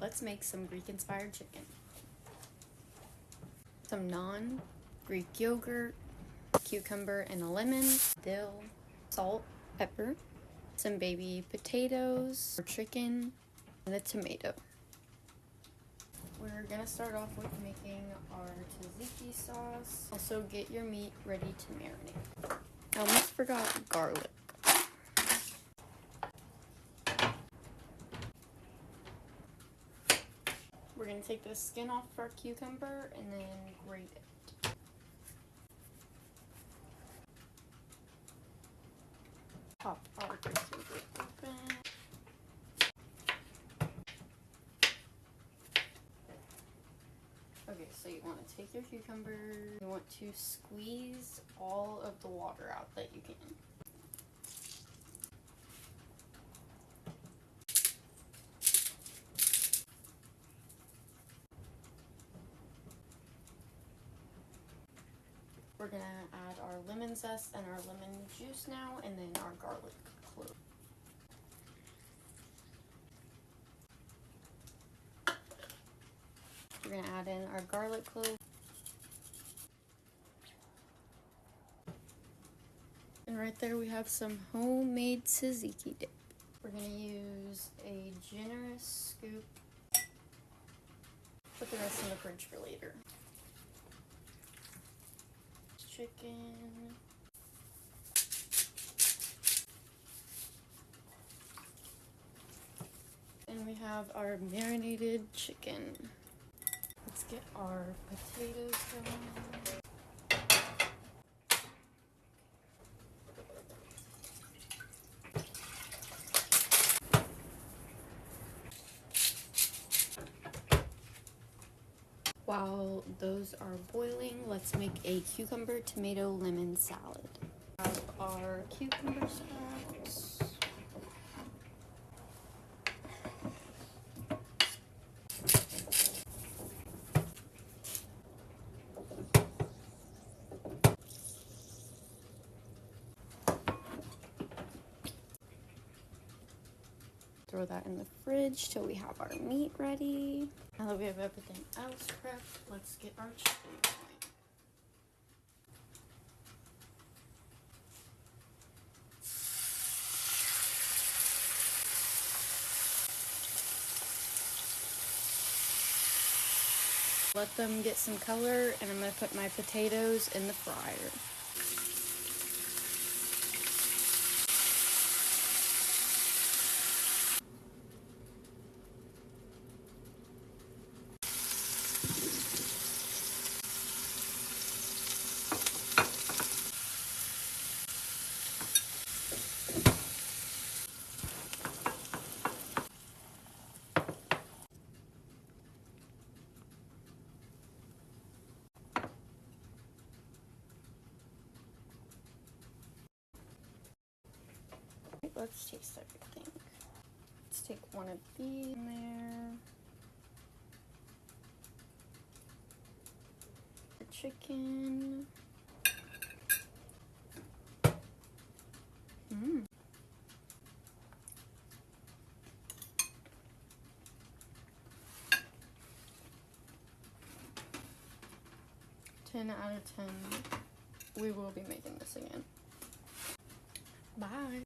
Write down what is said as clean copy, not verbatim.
let's make some Greek-inspired chicken. Some naan, Greek yogurt, cucumber and a lemon, dill, salt, pepper, some baby potatoes, chicken, and a tomato. We're gonna start off with making our tzatziki sauce. Also get your meat ready to marinate. I almost forgot garlic. We're gonna take the skin off our cucumber and then grate it. Pop our cucumber open. Okay, so you want to take your cucumber, you want to squeeze all of the water out that you can. We're gonna add our lemon zest and our lemon juice now, and then our garlic clove. We're gonna add in our garlic clove. And right there we have some homemade tzatziki dip. We're gonna use a generous scoop. Put the rest in the fridge for later. Chicken. And we have our marinated chicken. Let's get our potatoes going. While those are boiling, let's make a cucumber, tomato, lemon salad. Have our cucumber scraps. Throw that in the fridge till we have our meat ready. Now that we have everything else prepped, let's get our chicken going. Let them get some color, and I'm going to put my potatoes in the fryer. Let's taste everything. Let's take one of these in there. The chicken. Mmm. 10 out of 10. We will be making this again. Bye.